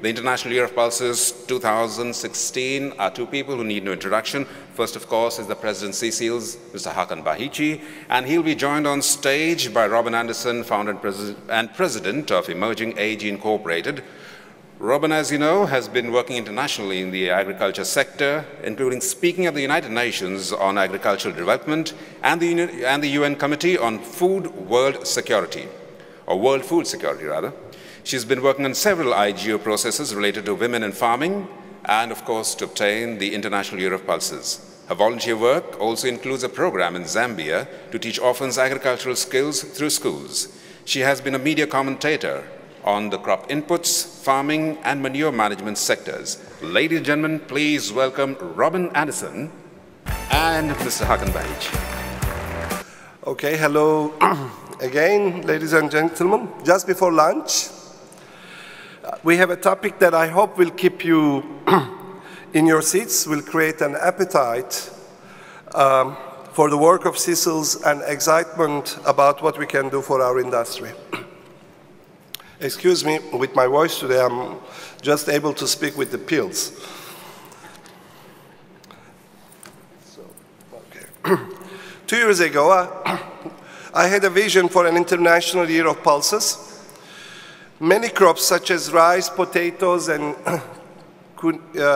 The International Year of Pulses 2016 are two people who need no introduction. First, of course, is the President CICILS, Mr. Hakan Bahici, and he'll be joined on stage by Robin Anderson, founder and president of Emerging AG Incorporated. Robin, as you know, has been working internationally in the agriculture sector, including speaking at the United Nations on Agricultural Development and the UN Committee on World Security, or World Food Security, rather. She's been working on several IGO processes related to women in farming and, of course, to obtain the International Year of Pulses. Her volunteer work also includes a program in Zambia to teach orphans agricultural skills through schools. She has been a media commentator on the crop inputs, farming, and manure management sectors. Ladies and gentlemen, please welcome Robin Anderson and Mr. Hakan Bahici. Okay, hello again, ladies and gentlemen. Just before lunch, we have a topic that I hope will keep you in your seats, will create an appetite for the work of CICILS and excitement about what we can do for our industry. Excuse me, with my voice today, I'm just able to speak with the pills. So, okay. 2 years ago, I had a vision for an International Year of Pulses. Many crops such as rice, potatoes, and quinoa,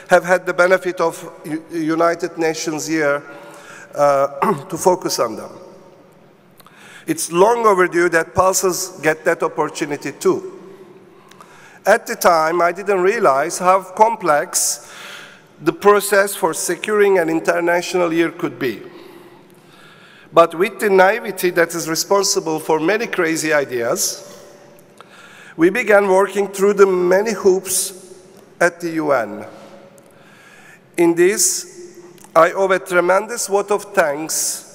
have had the benefit of United Nations Year to focus on them. It's long overdue that pulses get that opportunity too. At the time, I didn't realize how complex the process for securing an international year could be. But with the naivety that is responsible for many crazy ideas, we began working through the many hoops at the UN. In this, I owe a tremendous vote of thanks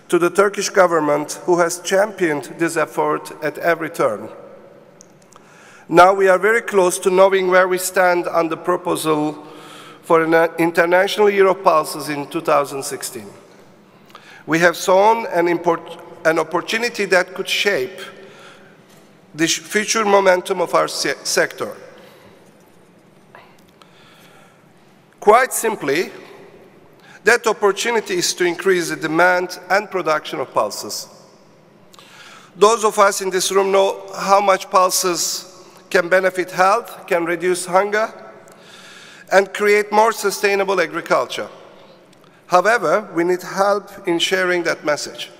to the Turkish government, who has championed this effort at every turn. Now we are very close to knowing where we stand on the proposal for an International Year of Pulses in 2016. We have shown an opportunity that could shape the future momentum of our sector. Quite simply, that opportunity is to increase the demand and production of pulses. Those of us in this room know how much pulses can benefit health, can reduce hunger, and create more sustainable agriculture. However, we need help in sharing that message.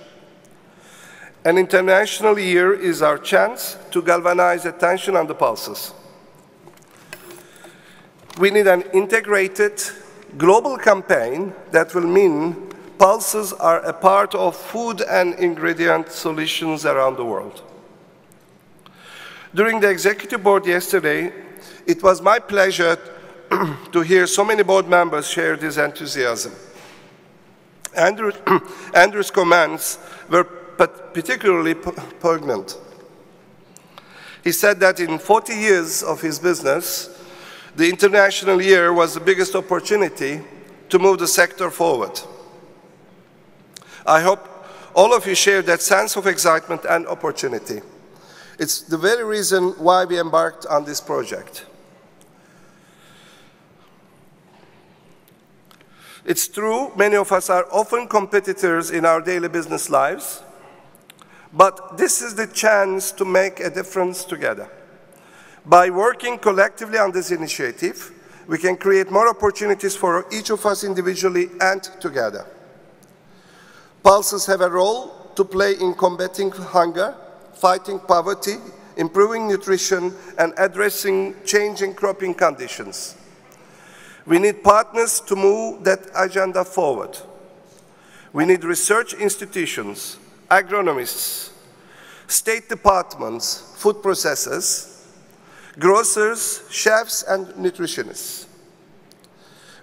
An international year is our chance to galvanize attention on the pulses. We need an integrated global campaign that will mean pulses are a part of food and ingredient solutions around the world. During the executive board yesterday, it was my pleasure to hear so many board members share this enthusiasm. Andrew's comments were particularly poignant. He said that in 40 years of his business, the International Year was the biggest opportunity to move the sector forward. I hope all of you share that sense of excitement and opportunity. It's the very reason why we embarked on this project. It's true, many of us are often competitors in our daily business lives, but this is the chance to make a difference together. By working collectively on this initiative, we can create more opportunities for each of us individually and together. Pulses have a role to play in combating hunger, fighting poverty, improving nutrition, and addressing changing cropping conditions. We need partners to move that agenda forward. We need research institutions, agronomists, state departments, food processors, grocers, chefs, and nutritionists.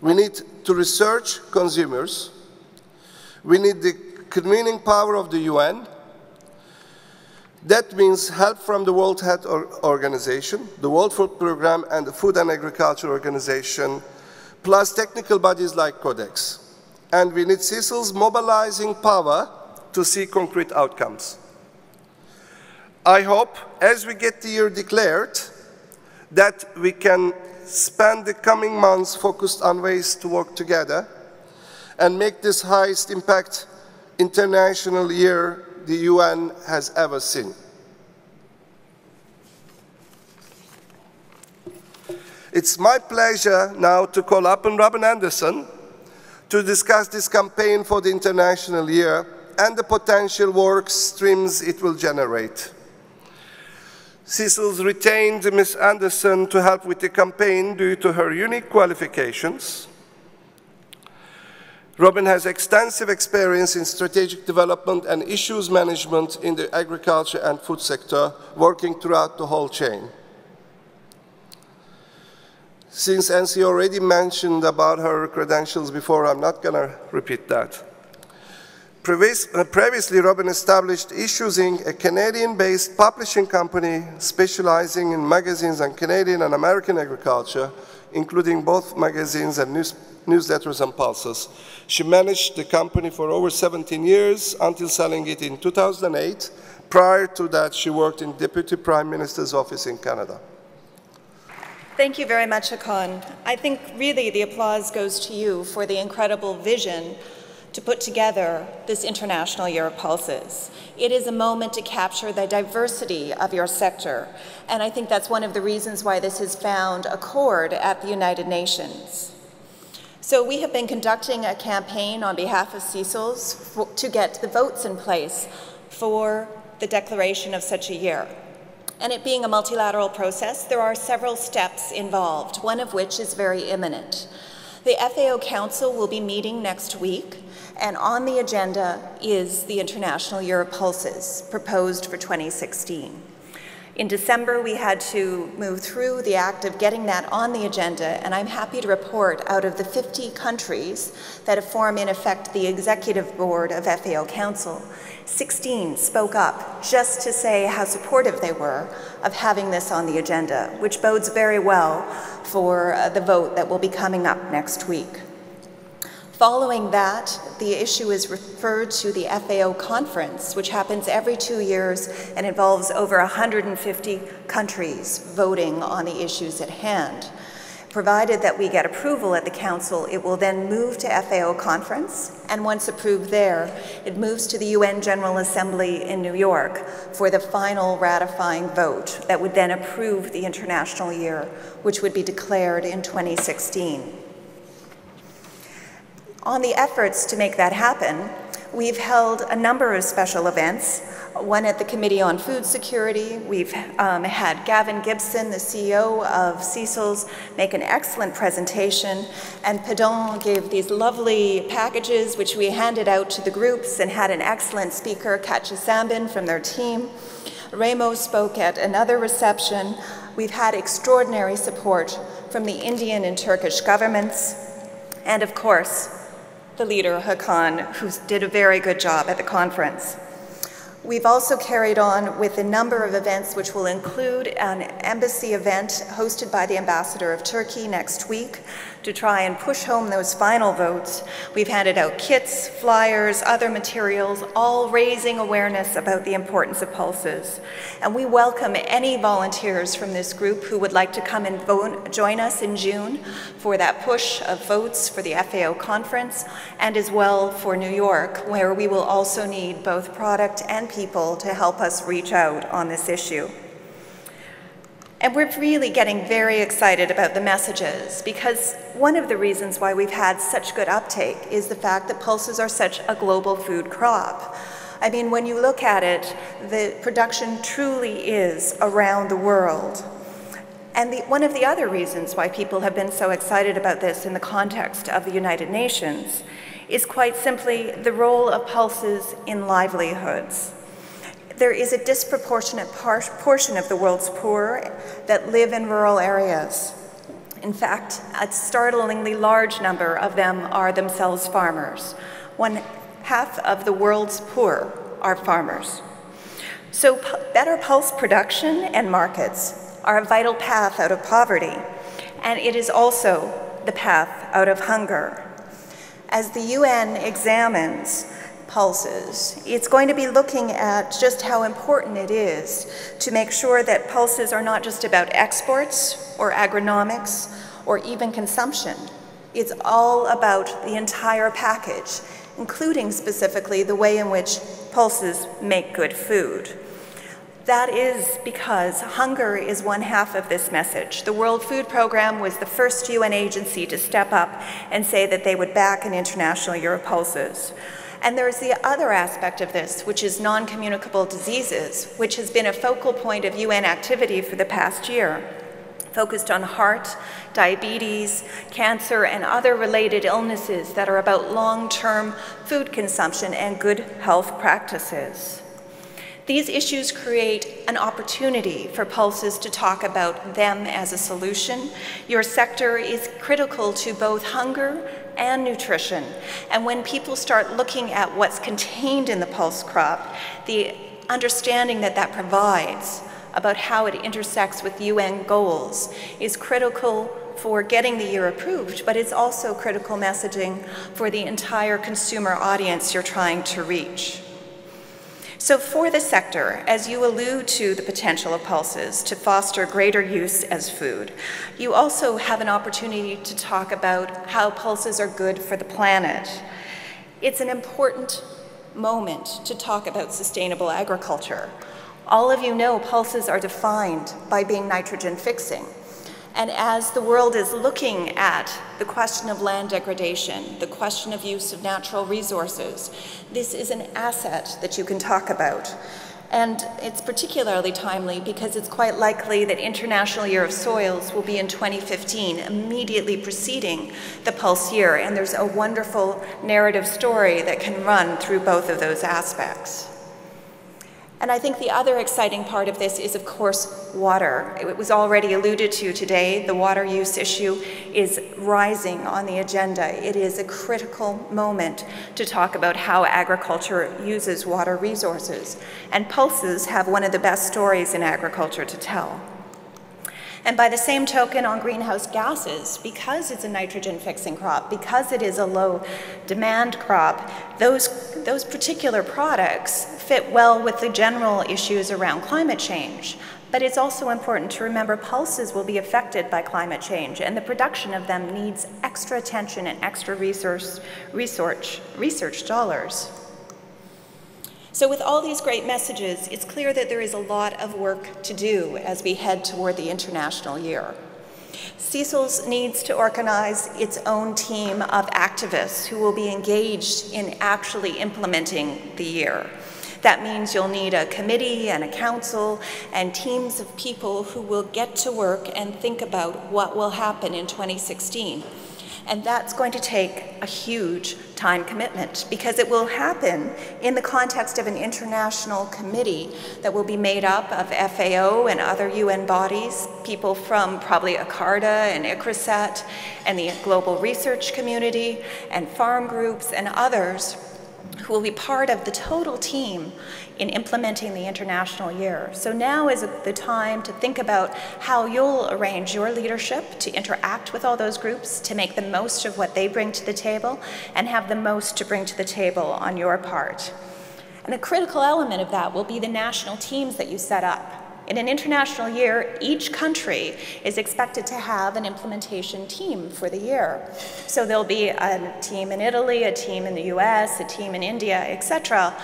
We need to research consumers. We need the convening power of the UN. That means help from the World Health Organization, the World Food Programme, and the Food and Agriculture Organization, plus technical bodies like Codex. And we need CICILS mobilizing power to see concrete outcomes. I hope, as we get the year declared, that we can spend the coming months focused on ways to work together and make this highest impact international year the UN has ever seen. It's my pleasure now to call upon Robin Anderson to discuss this campaign for the International Year and the potential work streams it will generate. CICILS retained Ms. Anderson to help with the campaign due to her unique qualifications. Robin has extensive experience in strategic development and issues management in the agriculture and food sector, working throughout the whole chain. Since NC already mentioned about her credentials before, I'm not going to repeat that. Previously, Robin established Issues Inc., a Canadian-based publishing company specializing in magazines on Canadian and American agriculture, including both magazines and newsletters and pulses. She managed the company for over 17 years until selling it in 2008. Prior to that, she worked in Deputy Prime Minister's office in Canada. Thank you very much, Hakan. I think really the applause goes to you for the incredible vision to put together this International Year of Pulses. It is a moment to capture the diversity of your sector, and I think that's one of the reasons why this has found accord at the United Nations. So we have been conducting a campaign on behalf of CICILS to get the votes in place for the declaration of such a year. And it being a multilateral process, there are several steps involved, one of which is very imminent. The FAO Council will be meeting next week, and on the agenda is the International Year of Pulses, proposed for 2016. In December, we had to move through the act of getting that on the agenda, and I'm happy to report out of the 50 countries that form, in effect, the executive board of FAO Council, 16 spoke up just to say how supportive they were of having this on the agenda, which bodes very well for the vote that will be coming up next week. Following that, the issue is referred to the FAO conference, which happens every 2 years and involves over 150 countries voting on the issues at hand. Provided that we get approval at the Council, it will then move to FAO conference, and once approved there, it moves to the UN General Assembly in New York for the final ratifying vote that would then approve the International Year, which would be declared in 2016. On the efforts to make that happen, we've held a number of special events, one at the Committee on Food Security. We've had Gavin Gibson, the CEO of CICILS, make an excellent presentation, and Pedon gave these lovely packages which we handed out to the groups and had an excellent speaker, Katja Sambin, from their team. Remo spoke at another reception. We've had extraordinary support from the Indian and Turkish governments, and of course, the leader, Hakan, who did a very good job at the conference. We've also carried on with a number of events which will include an embassy event hosted by the Ambassador of Turkey next week to try and push home those final votes. We've handed out kits, flyers, other materials, all raising awareness about the importance of pulses. And we welcome any volunteers from this group who would like to come and join us in June for that push of votes for the FAO conference, and as well for New York, where we will also need both product and people to help us reach out on this issue. And we're really getting very excited about the messages, because one of the reasons why we've had such good uptake is the fact that pulses are such a global food crop. I mean, when you look at it, the production truly is around the world. And one of the other reasons why people have been so excited about this in the context of the United Nations is quite simply the role of pulses in livelihoods. There is a disproportionate portion of the world's poor that live in rural areas. In fact, a startlingly large number of them are themselves farmers. 1/2 of the world's poor are farmers. So better pulse production and markets are a vital path out of poverty, and it is also the path out of hunger. As the UN examines pulses. It's going to be looking at just how important it is to make sure that pulses are not just about exports or agronomics or even consumption. It's all about the entire package, including specifically the way in which pulses make good food. That is because hunger is one half of this message. The World Food Programme was the first UN agency to step up and say that they would back an international year of pulses. And there's the other aspect of this, which is non-communicable diseases, which has been a focal point of UN activity for the past year, focused on heart, diabetes, cancer, and other related illnesses that are about long-term food consumption and good health practices. These issues create an opportunity for pulses to talk about them as a solution. Your sector is critical to both hunger and nutrition. And when people start looking at what's contained in the pulse crop, the understanding that that provides about how it intersects with UN goals is critical for getting the year approved, but it's also critical messaging for the entire consumer audience you're trying to reach. So for the sector, as you allude to the potential of pulses to foster greater use as food, you also have an opportunity to talk about how pulses are good for the planet. It's an important moment to talk about sustainable agriculture. All of you know pulses are defined by being nitrogen fixing. And as the world is looking at the question of land degradation, the question of use of natural resources, this is an asset that you can talk about. And it's particularly timely because it's quite likely that International Year of Soils will be in 2015, immediately preceding the Pulse Year. And there's a wonderful narrative story that can run through both of those aspects. And I think the other exciting part of this is, of course, water. It was already alluded to today. The water use issue is rising on the agenda. It is a critical moment to talk about how agriculture uses water resources. And pulses have one of the best stories in agriculture to tell. And by the same token, on greenhouse gases, because it's a nitrogen-fixing crop, because it is a low-demand crop, those particular products fit well with the general issues around climate change. But it's also important to remember pulses will be affected by climate change, and the production of them needs extra attention and extra research dollars. So with all these great messages, it's clear that there is a lot of work to do as we head toward the International Year. CICILS needs to organize its own team of activists who will be engaged in actually implementing the year. That means you'll need a committee and a council and teams of people who will get to work and think about what will happen in 2016. And that's going to take a huge time commitment because it will happen in the context of an international committee that will be made up of FAO and other UN bodies, people from probably ACARDA and ICRISAT and the global research community and farm groups and others who will be part of the total team in implementing the International Year. So now is the time to think about how you'll arrange your leadership to interact with all those groups, to make the most of what they bring to the table, and have the most to bring to the table on your part. And a critical element of that will be the national teams that you set up. In an international year, each country is expected to have an implementation team for the year. So there'll be a team in Italy, a team in the US, a team in India, etc.,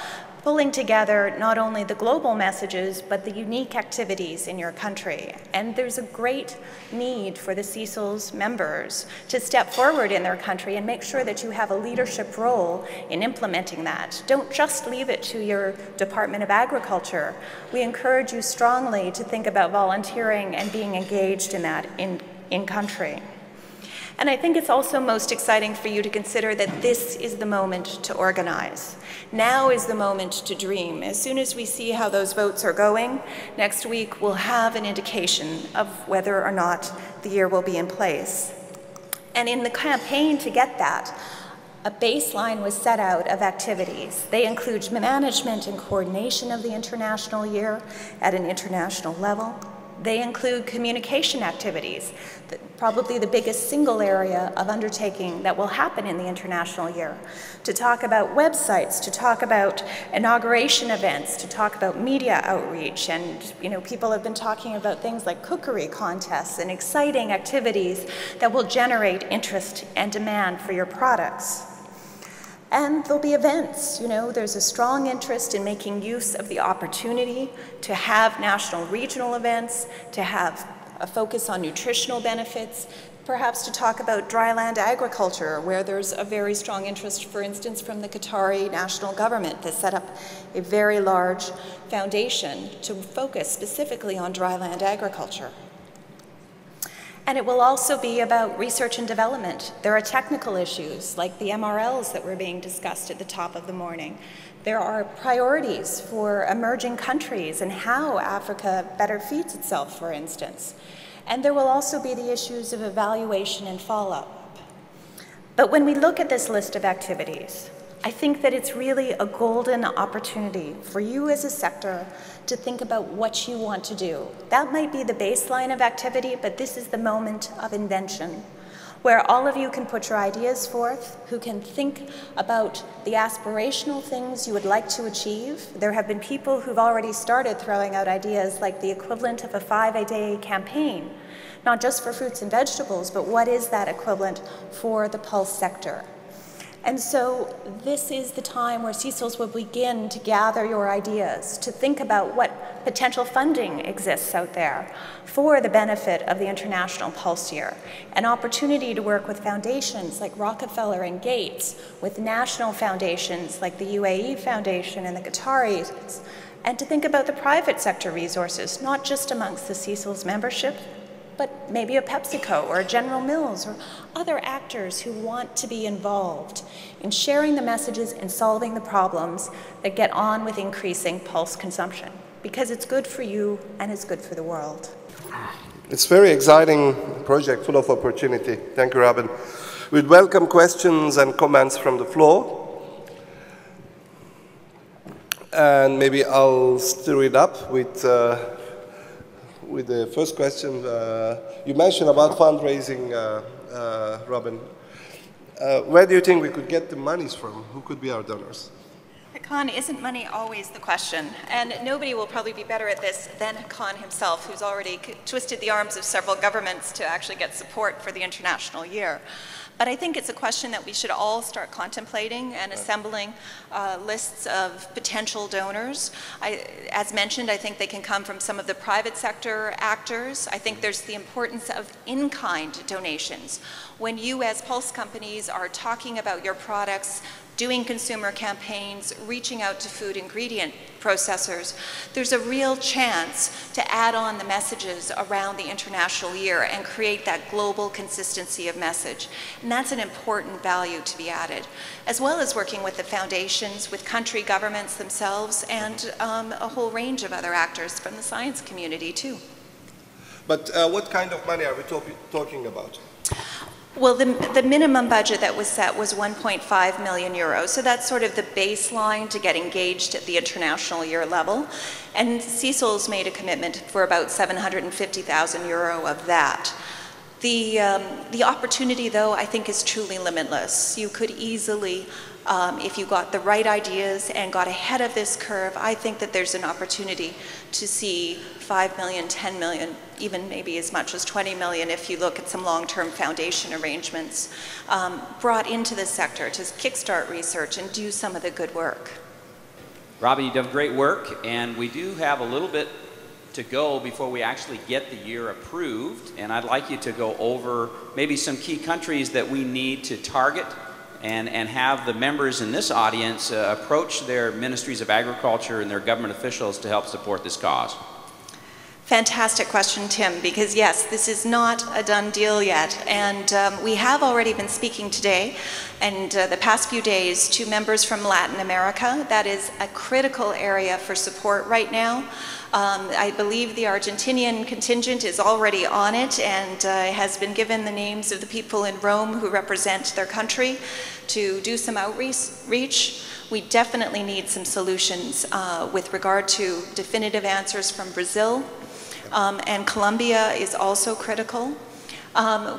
pulling together not only the global messages, but the unique activities in your country. And there's a great need for the CICILS members to step forward in their country and make sure that you have a leadership role in implementing that. Don't just leave it to your Department of Agriculture. We encourage you strongly to think about volunteering and being engaged in that in country. And I think it's also most exciting for you to consider that this is the moment to organize. Now is the moment to dream. As soon as we see how those votes are going, next week we'll have an indication of whether or not the year will be in place. And in the campaign to get that, a baseline was set out of activities. They include management and coordination of the international year at an international level, They include communication activities, probably the biggest single area of undertaking that will happen in the International Year. To talk about websites, to talk about inauguration events, to talk about media outreach, and people have been talking about things like cookery contests and exciting activities that will generate interest and demand for your products. And there'll be events. There's a strong interest in making use of the opportunity to have national regional events, to have a focus on nutritional benefits, perhaps to talk about dryland agriculture, where there's a very strong interest, for instance, from the Qatari national government to set up a very large foundation to focus specifically on dryland agriculture. And it will also be about research and development. There are technical issues like the MRLs that were being discussed at the top of the morning. There are priorities for emerging countries and how Africa better feeds itself, for instance. And there will also be the issues of evaluation and follow-up. But when we look at this list of activities, I think that it's really a golden opportunity for you as a sector to think about what you want to do. That might be the baseline of activity, but this is the moment of invention, where all of you can put your ideas forth, who can think about the aspirational things you would like to achieve. There have been people who've already started throwing out ideas like the equivalent of a 5-a-day campaign, not just for fruits and vegetables, but what is that equivalent for the pulse sector? And so this is the time where CICILS will begin to gather your ideas, to think about what potential funding exists out there for the benefit of the International Pulse Year. An opportunity to work with foundations like Rockefeller and Gates, with national foundations like the UAE Foundation and the Qataris, and to think about the private sector resources, not just amongst the CICILS membership, but maybe a PepsiCo or a General Mills or other actors who want to be involved in sharing the messages and solving the problems that get on with increasing pulse consumption, because it's good for you and it's good for the world. It's a very exciting project, full of opportunity. Thank you, Robin. We'd welcome questions and comments from the floor. And maybe I'll stir it up with the first question. You mentioned about fundraising, Robin. Where do you think we could get the monies from? Who could be our donors? Hakan, isn't money always the question? And nobody will probably be better at this than Hakan himself, who's already twisted the arms of several governments to actually get support for the International Year. But I think it's a question that we should all start contemplating and assembling lists of potential donors. As mentioned, I think they can come from some of the private sector actors. I think there's the importance of in-kind donations. When you as pulse companies are talking about your products, doing consumer campaigns, reaching out to food ingredient processors, there's a real chance to add on the messages around the International Year and create that global consistency of message. And that's an important value to be added, as well as working with the foundations, with country governments themselves, and a whole range of other actors from the science community too. But what kind of money are we talking about? Well, the minimum budget that was set was 1.5 million euros. So that's sort of the baseline to get engaged at the International Year level. And CICILS made a commitment for about 750,000 euro of that. The opportunity, though, I think is truly limitless. You could easily, if you got the right ideas and got ahead of this curve, I think that there's an opportunity to see 5 million, 10 million, even maybe as much as 20 million if you look at some long-term foundation arrangements brought into this sector to kickstart research and do some of the good work. Robbie, you've done great work, and we do have a little bit to go before we actually get the year approved, and I'd like you to go over maybe some key countries that we need to target and have the members in this audience approach their ministries of agriculture and their government officials to help support this cause. Fantastic question, Tim, because yes, this is not a done deal yet. And we have already been speaking today and the past few days to members from Latin America. That is a critical area for support right now. I believe the Argentinian contingent is already on it and has been given the names of the people in Rome who represent their country to do some outreach. We definitely need some solutions with regard to definitive answers from Brazil. and Colombia is also critical.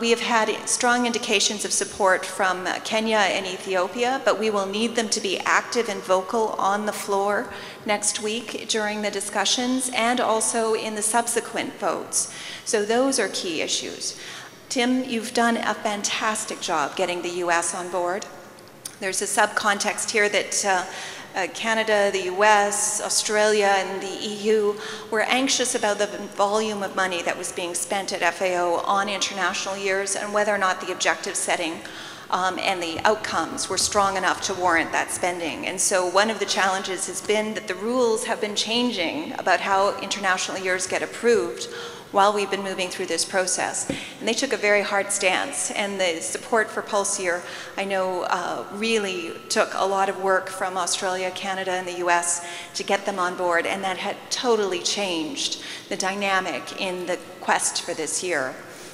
We have had strong indications of support from Kenya and Ethiopia, but we will need them to be active and vocal on the floor next week during the discussions and also in the subsequent votes. So those are key issues. Tim, you've done a fantastic job getting the US on board. There's a subcontext here that Canada, the US, Australia, and the EU were anxious about the volume of money that was being spent at FAO on international years and whether or not the objective setting and the outcomes were strong enough to warrant that spending. And so one of the challenges has been that the rules have been changing about how international years get approved while we've been moving through this process. And they took a very hard stance, and the support for Pulse Year, I know, really took a lot of work from Australia, Canada, and the US to get them on board, and that had totally changed the dynamic in the quest for this year.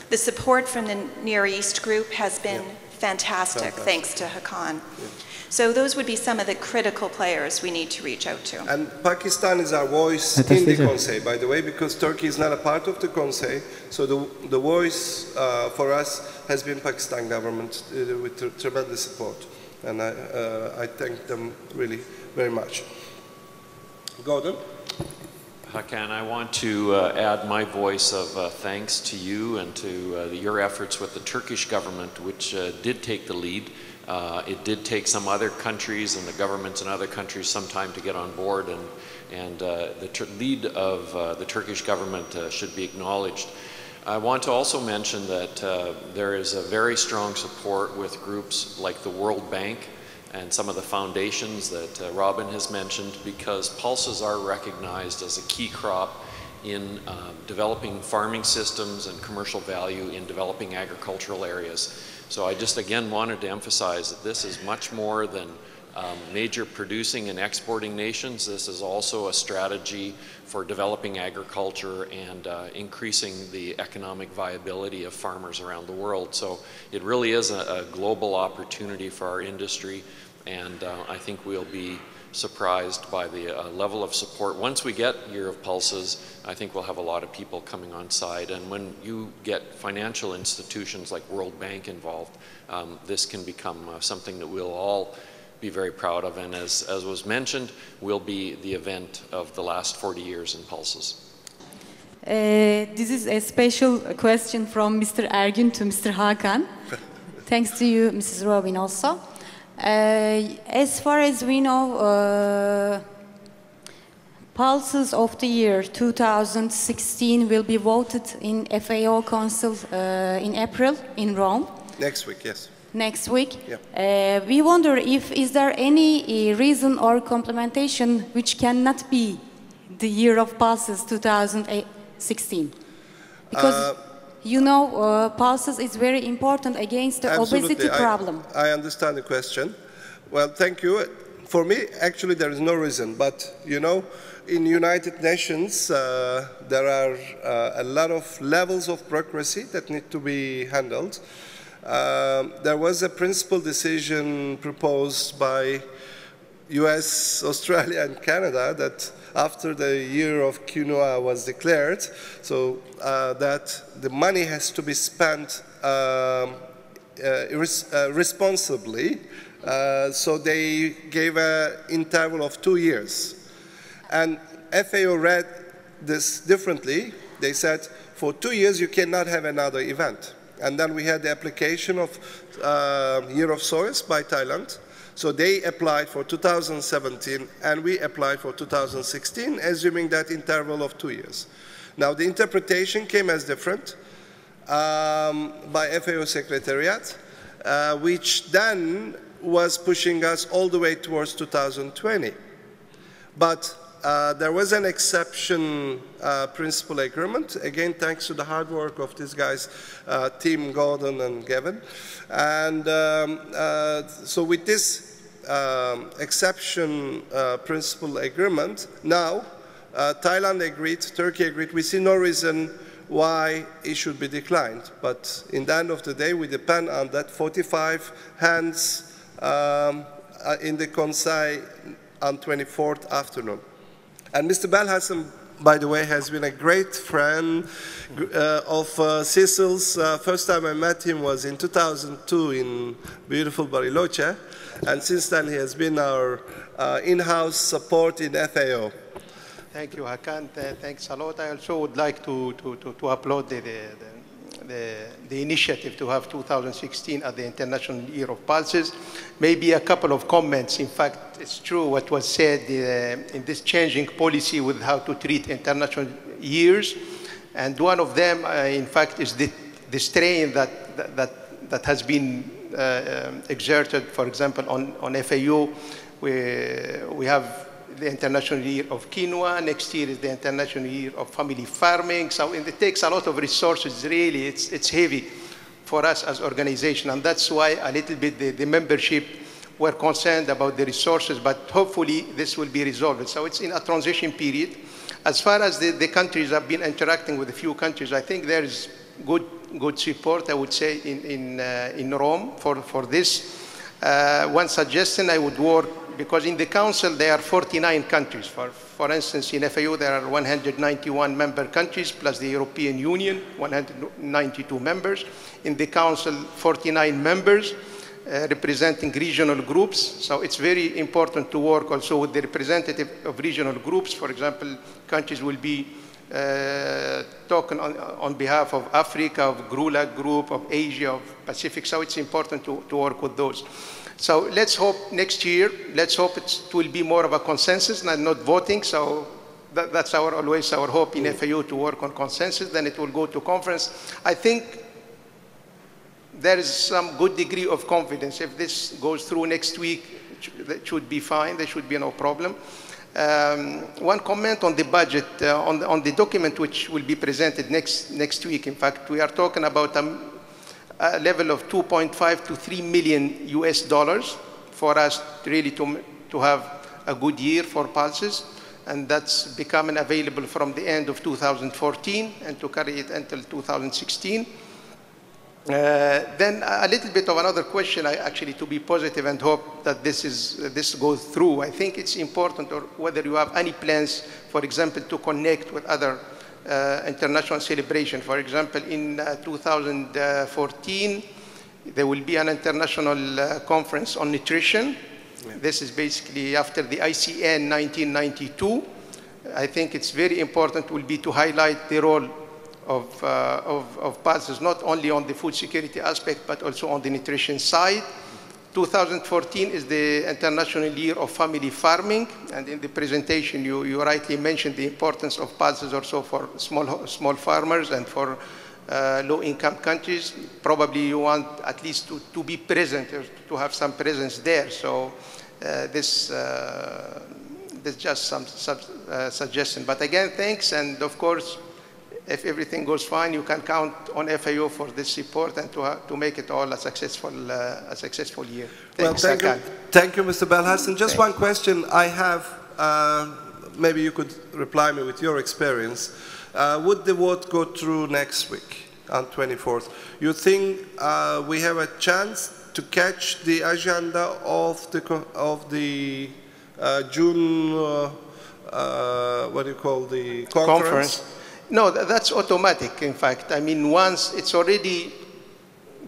The support from the Near East group has been fantastic, thanks to Hakan. Yeah. So those would be some of the critical players we need to reach out to. And Pakistan is our voice in the Conseil, by the way, because Turkey is not a part of the Conseil. So the voice for us has been Pakistan government with tremendous support. And I thank them really very much. Gordon? Hakan, I want to add my voice of thanks to you and to your efforts with the Turkish government, which did take the lead. It did take some other countries and the governments in other countries some time to get on board, and the lead of the Turkish government should be acknowledged. I want to also mention that there is a very strong support with groups like the World Bank and some of the foundations that Robin has mentioned, because pulses are recognized as a key crop in developing farming systems and commercial value in developing agricultural areas. So I just again wanted to emphasize that this is much more than major producing and exporting nations. This is also a strategy for developing agriculture and increasing the economic viability of farmers around the world. So it really is a global opportunity for our industry, and I think we'll be surprised by the level of support. Once we get Year of Pulses, I think we'll have a lot of people coming on side, and when you get financial institutions like World Bank involved, this can become something that we'll all be very proud of, and as was mentioned, will be the event of the last 40 years in Pulses. This is a special question from Mr. Ergün to Mr. Hakan. Thanks to you, Mrs. Robin, also. As far as we know, Pulses of the Year 2016 will be voted in FAO Council in April in Rome. Next week, yes. Next week. Yeah. We wonder if is there any reason or complementation which cannot be the Year of Pulses 2016? Because you know, pulses is very important against the obesity problem. I understand the question. Well, thank you. For me, actually, there is no reason. But, you know, in United Nations, there are a lot of levels of bureaucracy that need to be handled. There was a principal decision proposed by US, Australia, and Canada that after the year of quinoa was declared, so that the money has to be spent responsibly. So they gave an interval of 2 years. And FAO read this differently. They said, for 2 years you cannot have another event. And then we had the application of Year of Soils by Thailand. So they applied for 2017, and we applied for 2016, assuming that interval of 2 years. Now, the interpretation came as different by FAO Secretariat, which then was pushing us all the way towards 2020. But there was an exception principal agreement, again, thanks to the hard work of these guys, Tim, Gordon, and Gavin. And so with this exception principal agreement, now Thailand agreed, Turkey agreed. We see no reason why it should be declined. But in the end of the day, we depend on that 45 hands in the Conseil on 24th afternoon. And Mr. Belhassan by the way, has been a great friend of CICILS. First time I met him was in 2002 in beautiful Bariloche, and since then he has been our in-house support in FAO. Thank you, Hakan. Thanks a lot. I also would like to applaud the initiative to have 2016 as the International Year of Pulses. Maybe a couple of comments. In fact, it's true what was said in this changing policy with how to treat international years. And one of them, in fact, is the strain that has been exerted, for example, on FAO. We have the International Year of Quinoa. Next year is the International Year of Family Farming. So it takes a lot of resources, really. It's heavy for us as organization. And that's why a little bit the membership were concerned about the resources, but hopefully this will be resolved. So it's in a transition period. As far as the countries, I've been interacting with a few countries. I think there is good support, I would say, in Rome for this. One suggestion I would work, because in the Council there are 49 countries. For instance, in FAO there are 191 member countries, plus the European Union, 192 members. In the Council, 49 members representing regional groups. So it's very important to work also with the representative of regional groups. For example, countries will be talking on behalf of Africa, of GRULAC group, of Asia, of Pacific. So it's important to work with those. So let's hope next year, let's hope it will be more of a consensus and not voting. So that's always our hope in FAO, to work on consensus. Then it will go to conference. I think there is some good degree of confidence. If this goes through next week, that should be fine. There should be no problem. One comment on the budget, on the document which will be presented next week. In fact, we are talking about a level of 2.5 to 3 million US dollars for us really to have a good year for pulses. And that's becoming available from the end of 2014 and to carry it until 2016. Then a little bit of another question, actually, to be positive and hope that this goes through. I think it's important, or whether you have any plans, for example, to connect with other international celebration. For example, in 2014, there will be an international conference on nutrition. Yeah. This is basically after the ICN 1992. I think it's very important will be to highlight the role of pulses, not only on the food security aspect, but also on the nutrition side. 2014 is the International Year of Family Farming, and in the presentation you rightly mentioned the importance of pulses also for small farmers and for low-income countries. Probably you want at least to be present, or to have some presence there. So this just some suggestion. But again, thanks, and of course, if everything goes fine, you can count on FAO for this support and to make it all a successful year. Thanks, well, thank you, Mr. Belhassan. Just one question I have, maybe you could reply me with your experience. Would the vote go through next week on 24th? You think we have a chance to catch the agenda of the June, what do you call the conference? No, that's automatic, in fact. I mean, once it's already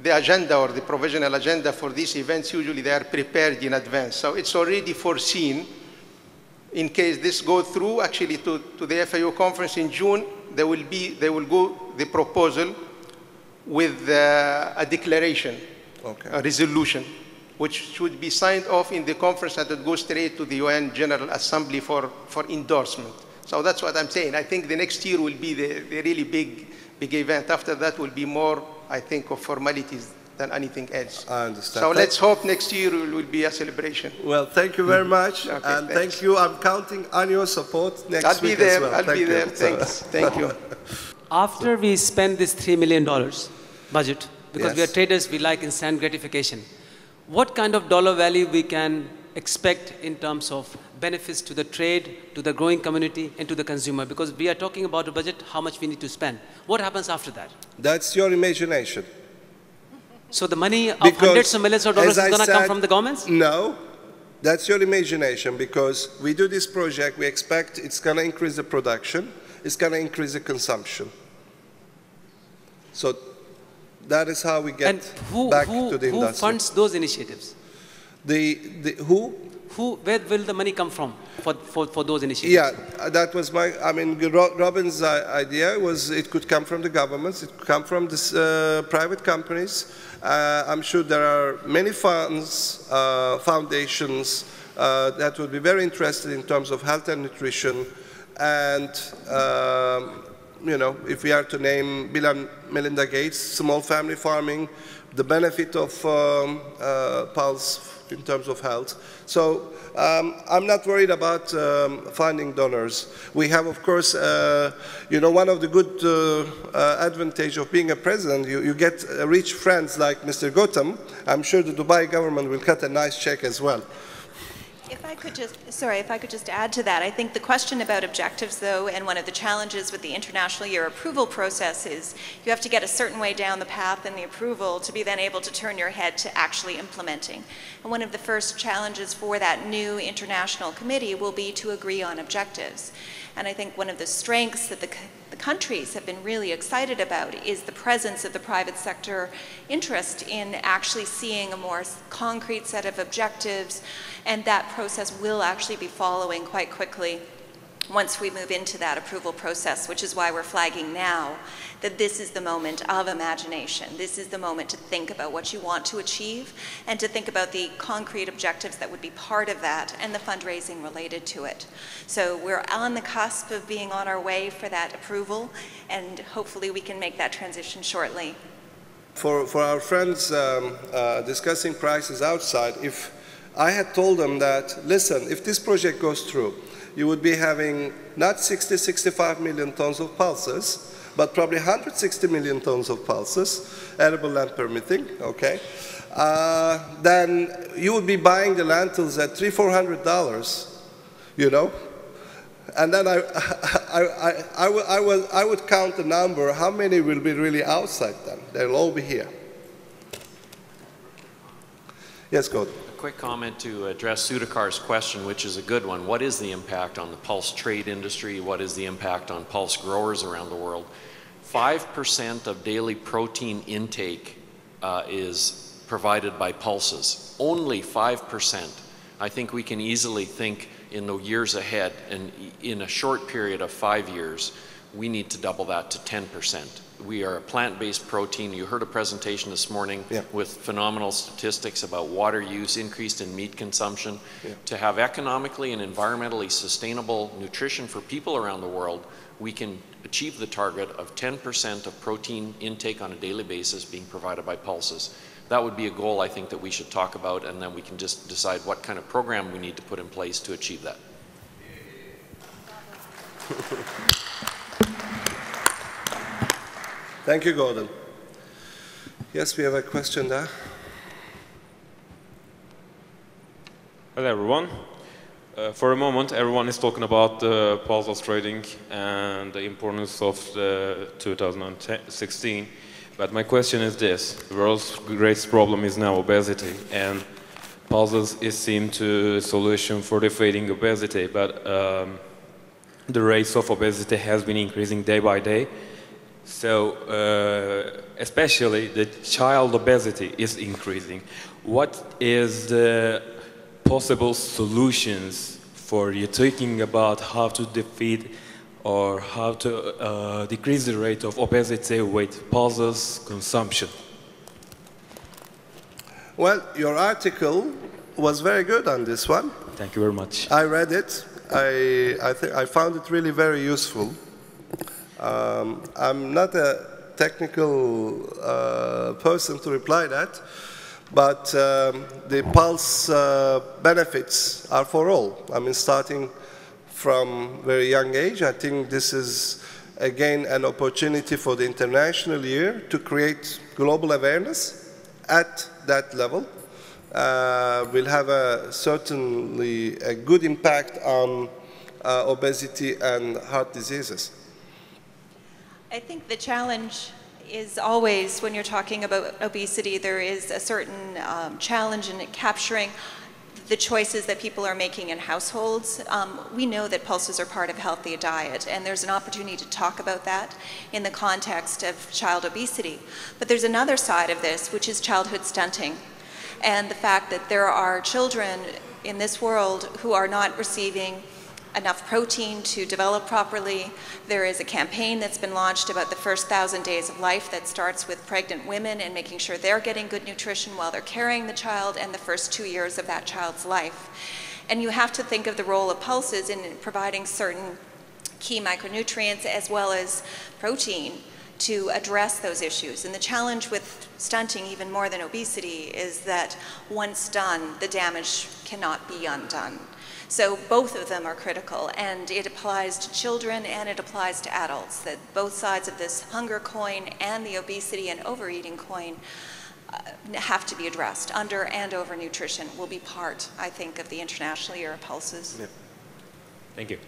the agenda or the provisional agenda for these events, usually they are prepared in advance. So it's already foreseen. In case this goes through, actually to the FAO conference in June, they will go the proposal with a declaration, a resolution, which should be signed off in the conference, and it goes straight to the UN General Assembly for endorsement. So that's what I'm saying. I think the next year will be the really big event. After that will be more, I think, of formalities than anything else. I understand. So let's hope next year will be a celebration. Well, thank you very much. Okay, and thank you. I'm counting on your support next week as well. I'll be there. Thanks. Thank you. After we spend this $3 million budget, because we are traders, we like instant gratification, what kind of dollar value we can expect in terms of benefits to the trade, to the growing community, and to the consumer? Because we are talking about a budget, how much we need to spend. What happens after that? That's your imagination. So the money of hundreds of millions of dollars is going to come from the governments? No. That's your imagination, because we do this project, we expect it's going to increase the production, it's going to increase the consumption. So that is how we get back to the industry. Who funds those initiatives? Who? Where will the money come from for those initiatives? Yeah, that was Robin's idea was it could come from the governments, it could come from the private companies. I'm sure there are many funds, foundations that would be very interested in terms of health and nutrition. And, you know, if we are to name Bill and Melinda Gates, small family farming, the benefit of pulse in terms of health. So I'm not worried about finding donors. We have, of course, you know, one of the good advantage of being a president, you get rich friends like Mr. Gautam. I'm sure the Dubai government will cut a nice check as well. If I could just add to that, I think the question about objectives, though, and one of the challenges with the international year approval process is you have to get a certain way down the path in the approval to be then able to turn your head to actually implementing. And one of the first challenges for that new international committee will be to agree on objectives. And I think one of the strengths that the countries have been really excited about is the presence of the private sector interest in actually seeing a more concrete set of objectives, and that process will actually be following quite quickly once we move into that approval process, which is why we're flagging now that this is the moment of imagination. This is the moment to think about what you want to achieve and to think about the concrete objectives that would be part of that and the fundraising related to it. So we're on the cusp of being on our way for that approval, and hopefully we can make that transition shortly. For our friends discussing prices outside, if I had told them that, listen, if this project goes through, you would be having not 65 million tons of pulses, but probably 160 million tons of pulses, arable land permitting, okay? Then you would be buying the lentils at $300–400, you know? And then I would count the number, how many will be really outside then? They'll all be here. Yes, go ahead. Quick comment to address Sudakar's question, which is a good one. What is the impact on the pulse trade industry? What is the impact on pulse growers around the world? 5% of daily protein intake is provided by pulses. Only 5%. I think we can easily think in the years ahead, and in a short period of 5 years, we need to double that to 10%. We are a plant-based protein. You heard a presentation this morning with phenomenal statistics about water use, increased in meat consumption. To have economically and environmentally sustainable nutrition for people around the world, we can achieve the target of 10% of protein intake on a daily basis being provided by pulses. That would be a goal I think that we should talk about, and then we can just decide what kind of program we need to put in place to achieve that. Thank you, Gordon. Yes, we have a question there. Hello, everyone. For a moment, everyone is talking about pulses trading and the importance of the 2016. But my question is this: the world's greatest problem is now obesity, and pulses is seen to a solution for defeating obesity. But the rate of obesity has been increasing day by day. So, especially the child obesity is increasing. What is the possible solutions for you thinking about how to defeat or how to decrease the rate of obesity with pulses consumption? Well, your article was very good on this one. Thank you very much. I read it. I found it really very useful. I'm not a technical person to reply that, but the pulse benefits are for all. I mean, starting from very young age, I think this is, again, an opportunity for the international year to create global awareness at that level. Will have certainly a good impact on obesity and heart diseases. I think the challenge is always, when you're talking about obesity, there is a certain challenge in capturing the choices that people are making in households. We know that pulses are part of a healthy diet, and there's an opportunity to talk about that in the context of child obesity. But there's another side of this, which is childhood stunting, and the fact that there are children in this world who are not receiving enough protein to develop properly. There is a campaign that's been launched about the first 1,000 days of life that starts with pregnant women and making sure they're getting good nutrition while they're carrying the child and the first 2 years of that child's life. And you have to think of the role of pulses in providing certain key micronutrients as well as protein to address those issues. And the challenge with stunting, even more than obesity, is that once done, the damage cannot be undone. So both of them are critical, and it applies to children and it applies to adults, that both sides of this hunger coin and the obesity and overeating coin have to be addressed. Under and over nutrition will be part, I think, of the International Year of Pulses. Yeah. Thank you.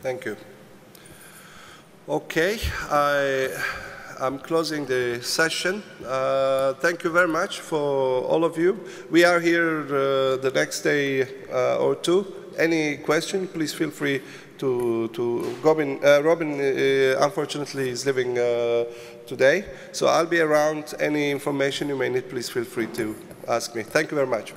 Thank you. Okay, I'm closing the session. Thank you very much for all of you. We are here the next day or two. Any question, please feel free to Robin. Robin, unfortunately, is leaving today. So I'll be around. Any information you may need, please feel free to ask me. Thank you very much.